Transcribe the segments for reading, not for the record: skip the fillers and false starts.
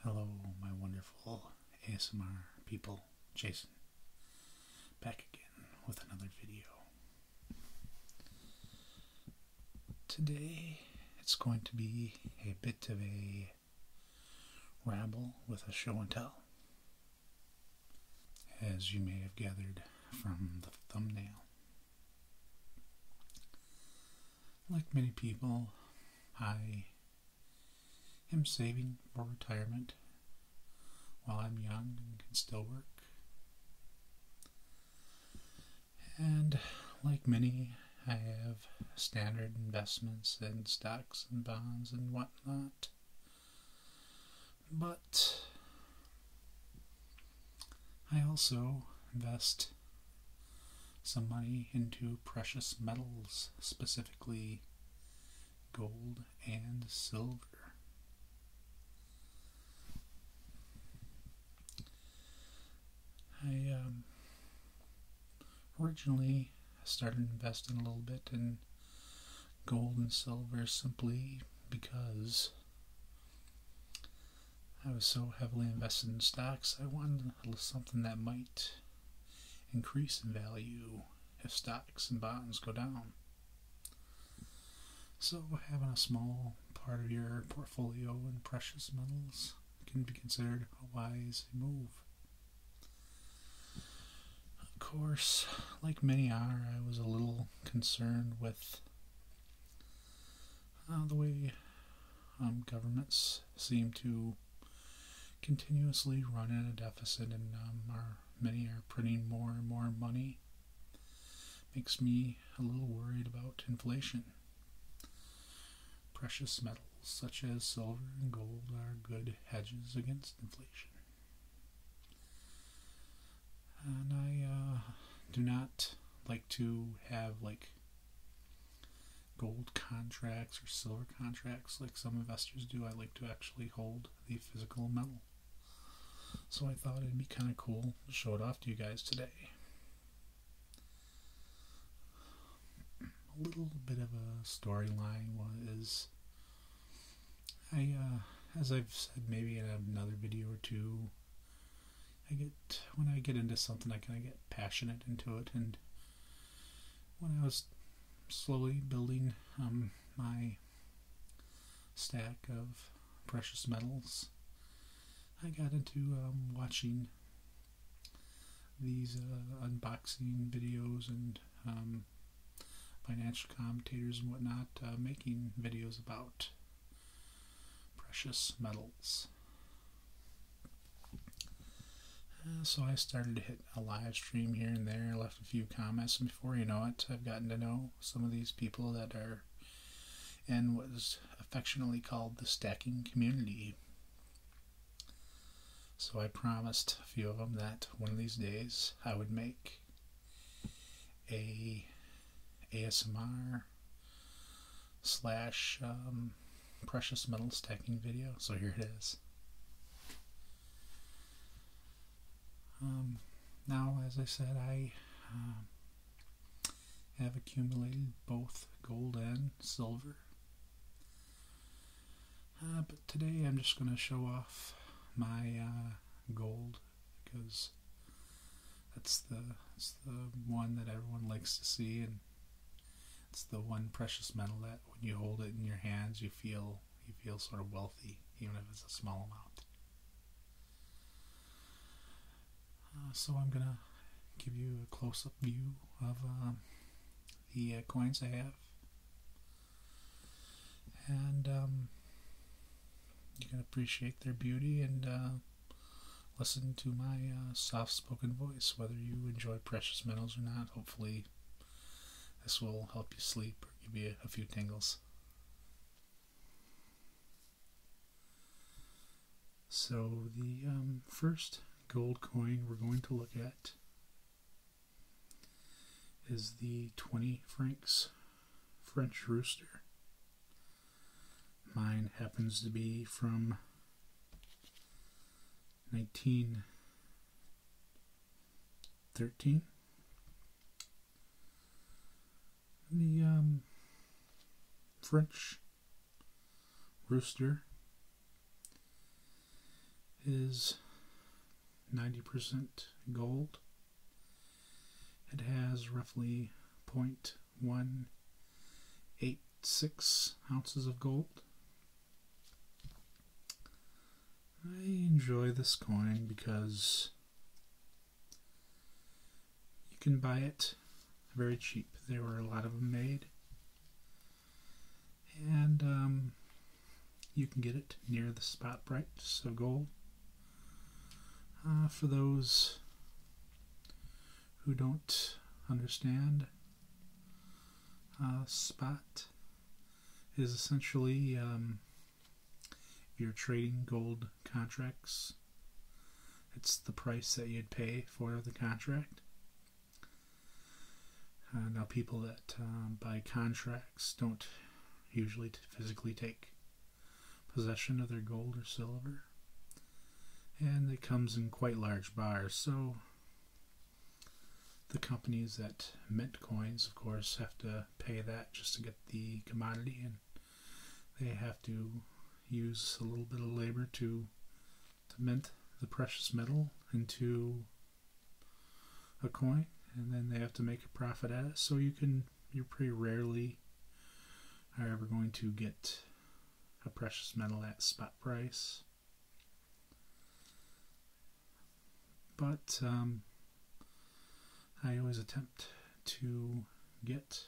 Hello, my wonderful ASMR people. Jason, back again with another video. Today, it's going to be a bit of a ramble with a show and tell. As you may have gathered from the thumbnail. Like many people, I am saving for retirement while I'm young and can still work. And like many, I have standard investments in stocks and bonds and whatnot. But I also invest some money into precious metals, specifically gold and silver. I originally started investing a little bit in gold and silver simply because I was so heavily invested in stocks. I wanted something that might increase in value if stocks and bonds go down. So having a small part of your portfolio in precious metals can be considered a wise move. Of course, like many are, I was a little concerned with the way governments seem to continuously run in a deficit, and many are printing more and more money. Makes me a little worried about inflation. Precious metals such as silver and gold are good hedges against inflation. And I do not like to have gold contracts or silver contracts like some investors do. I like to actually hold the physical metal. So I thought it'd be kind of cool to show it off to you guys today. A little bit of a storyline was as I've said maybe in another video or two, when I get into something, I kind of get passionate into it. And when I was slowly building my stack of precious metals, I got into watching these unboxing videos and financial commentators and whatnot making videos about precious metals. So I started to hit a live stream here and there, left a few comments, and before you know it, I've gotten to know some of these people that are in what is affectionately called the stacking community. So I promised a few of them that one of these days I would make a ASMR slash precious metal stacking video. So here it is. Now, as I said, I have accumulated both gold and silver. But today I'm just going to show off my gold, because that's the one that everyone likes to see, and it's the one precious metal that when you hold it in your hands you feel sort of wealthy, even if it's a small amount. So I'm going to give you a close-up view of the coins I have. And you can appreciate their beauty and listen to my soft-spoken voice, whether you enjoy precious metals or not. Hopefully this will help you sleep or give you a few tingles. So the first gold coin we're going to look at is the 20 francs French rooster. Mine happens to be from 1913. The French rooster is 90% gold. It has roughly 0.186 ounces of gold. I enjoy this coin because you can buy it very cheap. There were a lot of them made, and you can get it near the spot price of gold. For those who don't understand, spot is essentially you're trading gold contracts. It's the price that you'd pay for the contract. Now people that buy contracts don't usually physically take possession of their gold or silver, and it comes in quite large bars, so the companies that mint coins, of course, have to pay that just to get the commodity, and they have to use a little bit of labor to mint the precious metal into a coin, and then they have to make a profit at it. So you pretty rarely are ever going to get a precious metal at spot price. But I always attempt to get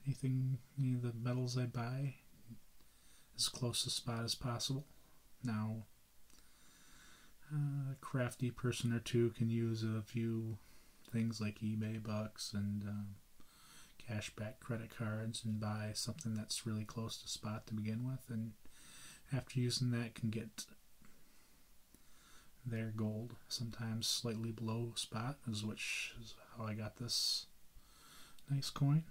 anything, any of the metals I buy, as close to spot as possible. Now, a crafty person or two can use a few things like eBay bucks and cashback credit cards and buy something that's really close to spot to begin with, and after using that can get their gold sometimes slightly below spot, which is how I got this nice coin.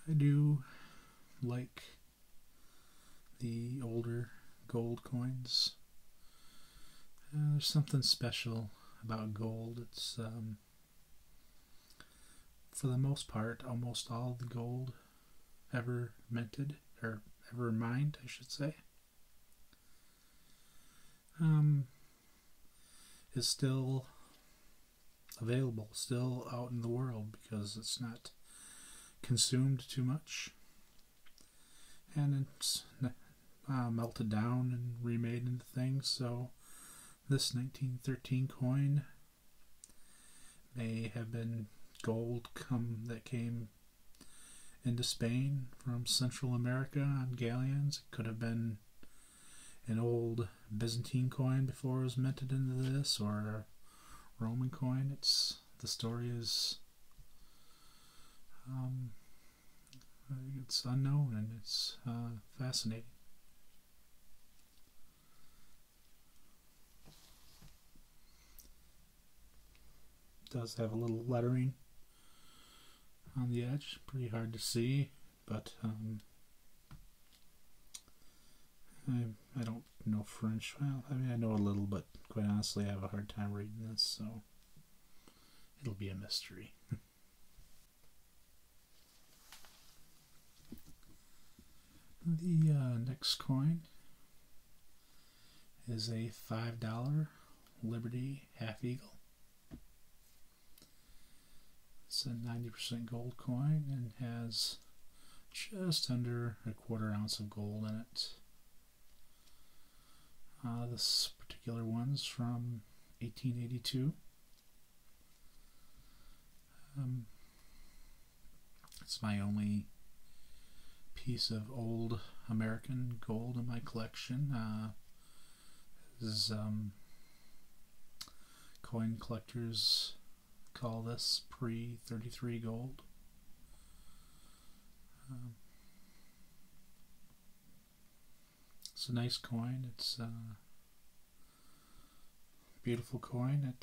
I do like the older gold coins. There's something special about gold. It's for the most part, almost all the gold ever minted, or ever mined, I should say, is still available, still out in the world, because it's not consumed too much, and it's melted down and remade into things. So this 1913 coin may have been gold that came into Spain from Central America on galleons. It could have been an old Byzantine coin before it was minted into this, or a Roman coin. The story is it's unknown, and it's fascinating. It does have a little lettering on the edge, pretty hard to see, but I don't know French. Well, I mean, I know a little, but quite honestly I have a hard time reading this, so it'll be a mystery. The next coin is a $5 Liberty Half Eagle. It's a 90% gold coin and has just under a quarter ounce of gold in it. This particular one's from 1882. It's my only piece of old American gold in my collection. Coin collectors call this pre-33 gold. It's a nice coin. It's a beautiful coin.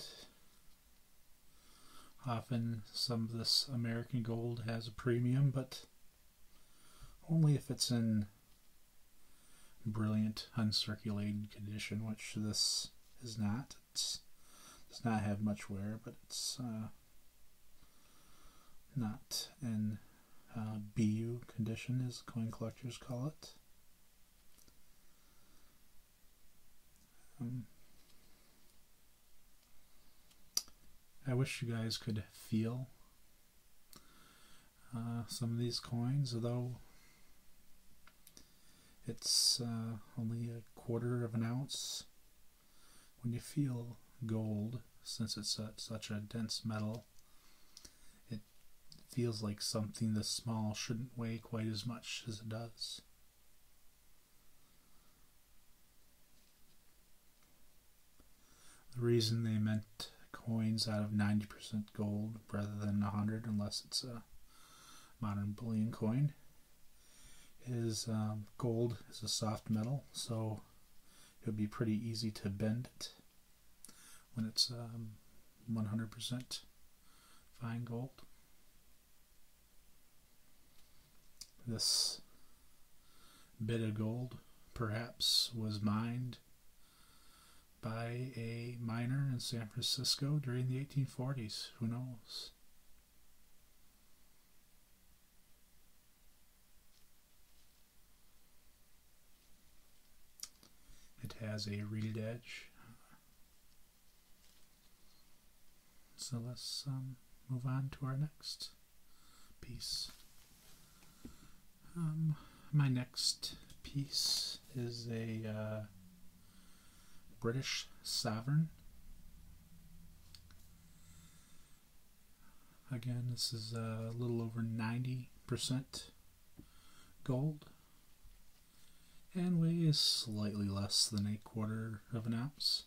Often some of this American gold has a premium, but only if it's in brilliant uncirculated condition, which this is not. It does not have much wear, but it's not in BU condition, as coin collectors call it. I wish you guys could feel some of these coins, although it's only a quarter of an ounce. When you feel gold, since it's such a dense metal, it feels like something this small shouldn't weigh quite as much as it does. The reason they meant coins out of 90% gold rather than 100, unless it's a modern bullion coin, is gold is a soft metal, so it would be pretty easy to bend it when it's 100% fine gold. This bit of gold perhaps was mined by a miner in San Francisco during the 1840s. Who knows? It has a reed edge. So let's move on to our next piece. My next piece is a British sovereign. Again, this is a little over 90% gold and weighs slightly less than a quarter of an ounce.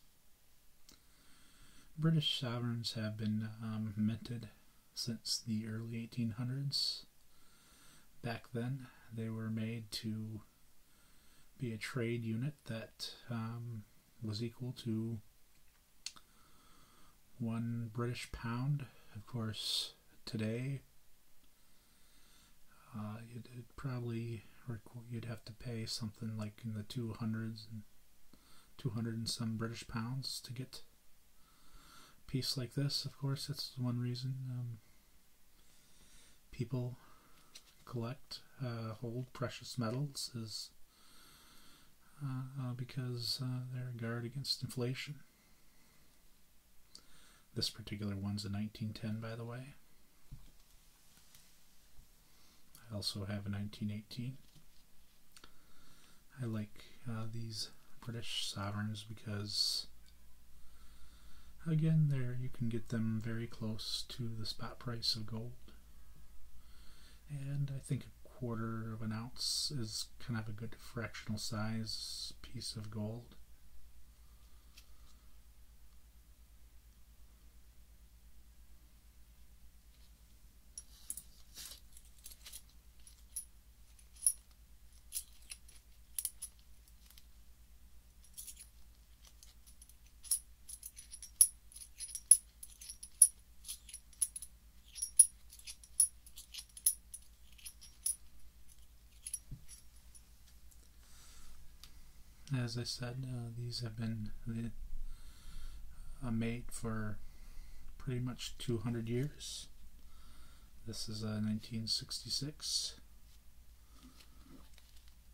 British sovereigns have been minted since the early 1800s. Back then, they were made to be a trade unit that was equal to 1 British pound. Of course, today you'd have to pay something like in the 200s and 200 and some British pounds to get a piece like this. Of course, that's one reason people hold precious metals, is because they're a guard against inflation. This particular one's a 1910, by the way. I also have a 1918. I like these British sovereigns because, again, you can get them very close to the spot price of gold. And I think a quarter of an ounce is kind of a good fractional size piece of gold. As I said, these have been made for pretty much 200 years. This is 1966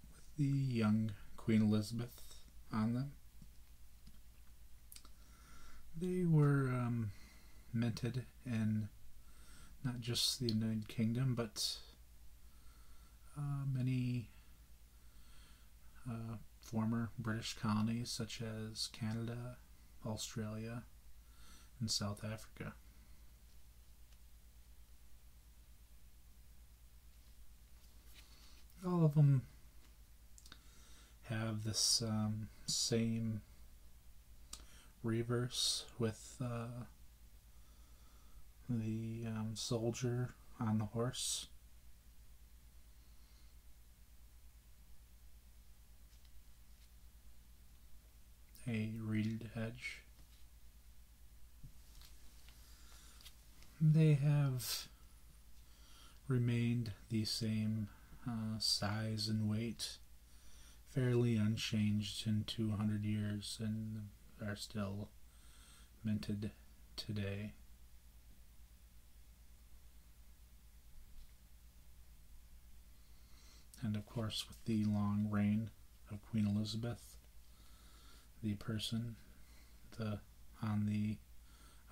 with the young Queen Elizabeth on them. They were minted in not just the United Kingdom, but many former British colonies such as Canada, Australia, and South Africa. All of them have this same reverse with the soldier on the horse. A reeded edge. They have remained the same size and weight, fairly unchanged in 200 years, and are still minted today. And of course, with the long reign of Queen Elizabeth, the person on the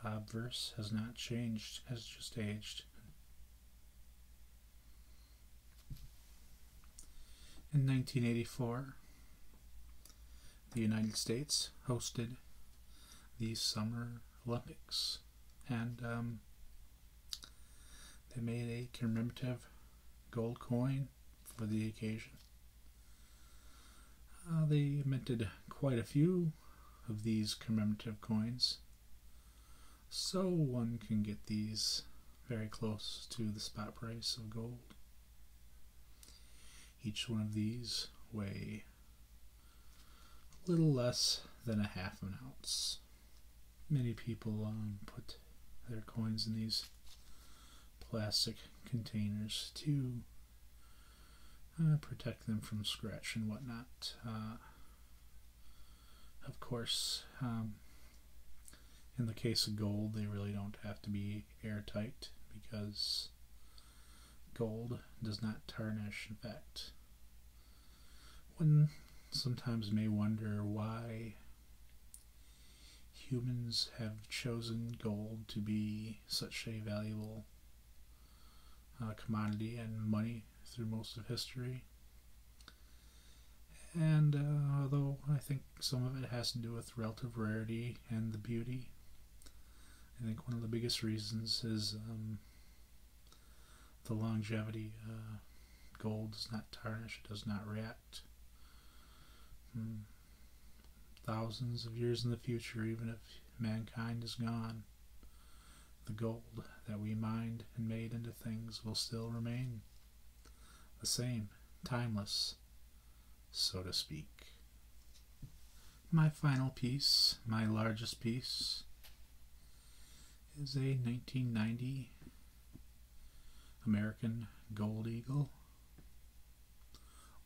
obverse has not changed, has just aged. In 1984, the United States hosted the Summer Olympics, and they made a commemorative gold coin for the occasion. They minted quite a few of these commemorative coins, so one can get these very close to the spot price of gold. Each one of these weigh a little less than a half an ounce. Many people put their coins in these plastic containers to protect them from scratch and whatnot. Of course, in the case of gold, they really don't have to be airtight because gold does not tarnish. In fact, one sometimes may wonder why humans have chosen gold to be such a valuable commodity and money through most of history. And although I think some of it has to do with relative rarity and the beauty, I think one of the biggest reasons is the longevity. Gold does not tarnish, it does not react. Thousands of years in the future, even if mankind is gone, the gold that we mined and made into things will still remain the same, timeless, so to speak. My final piece, my largest piece, is a 1990 American Gold Eagle,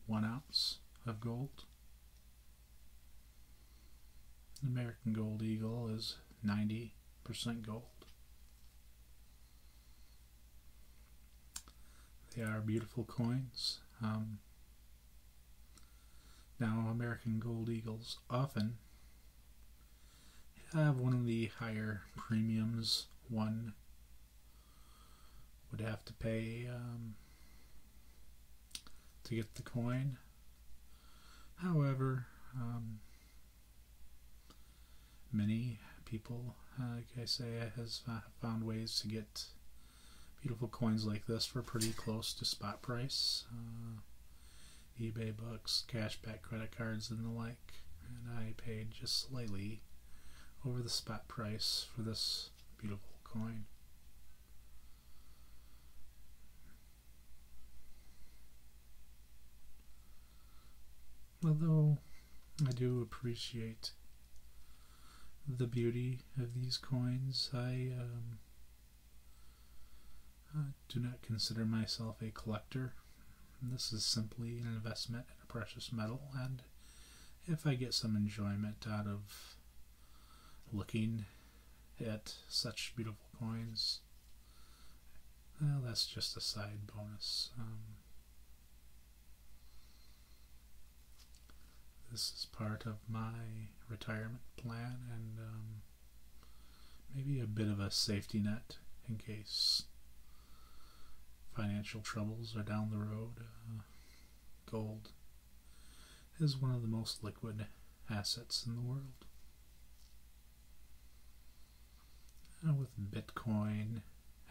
1 ounce of gold. An American Gold Eagle is 90% gold. They are beautiful coins. Now, American Gold Eagles often have one of the higher premiums one would have to pay to get the coin. However, many people, like I say, has found ways to get beautiful coins like this for pretty close to spot price. eBay bucks, cashback credit cards, and the like. And I paid just slightly over the spot price for this beautiful coin. Although I do appreciate the beauty of these coins, I do not consider myself a collector. This is simply an investment in a precious metal, and if I get some enjoyment out of looking at such beautiful coins, well, that's just a side bonus. This is part of my retirement plan, and maybe a bit of a safety net in case financial troubles are down the road. Gold is one of the most liquid assets in the world. With Bitcoin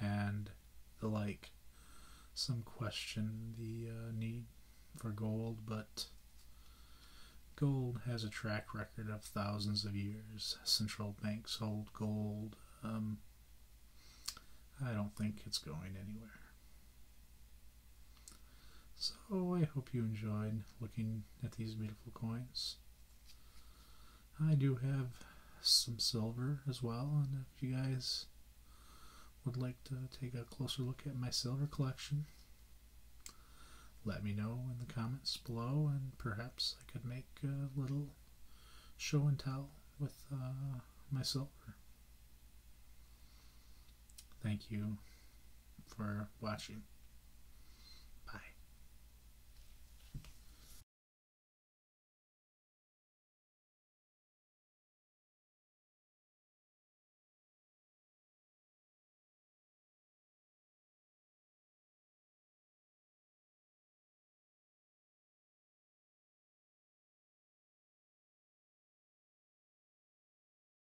and the like, some question the need for gold, but gold has a track record of thousands of years. Central banks hold gold. I don't think it's going anywhere. So I hope you enjoyed looking at these beautiful coins. I do have some silver as well, and if you guys would like to take a closer look at my silver collection, let me know in the comments below, and perhaps I could make a little show and tell with my silver. Thank you for watching.